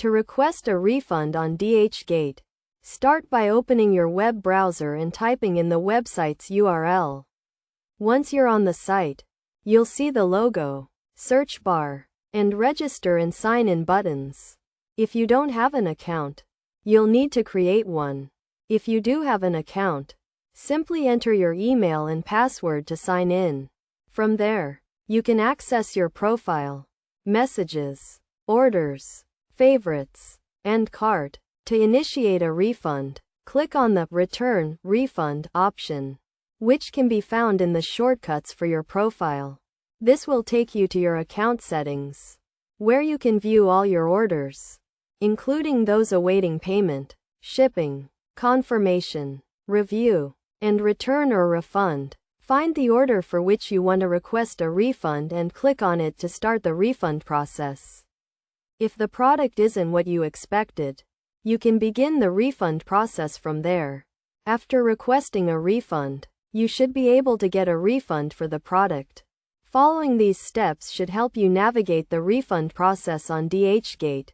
To request a refund on Dhgate, start by opening your web browser and typing in the website's URL. Once you're on the site, you'll see the logo, search bar, and register and sign in buttons. If you don't have an account, you'll need to create one. If you do have an account, simply enter your email and password to sign in. From there, you can access your profile, messages, orders, favorites, and cart. To initiate a refund, click on the Return Refund option, which can be found in the shortcuts for your profile. This will take you to your account settings, where you can view all your orders, including those awaiting payment, shipping, confirmation, review, and return or refund. Find the order for which you want to request a refund and click on it to start the refund process. If the product isn't what you expected, you can begin the refund process from there. After requesting a refund, you should be able to get a refund for the product. Following these steps should help you navigate the refund process on Dhgate.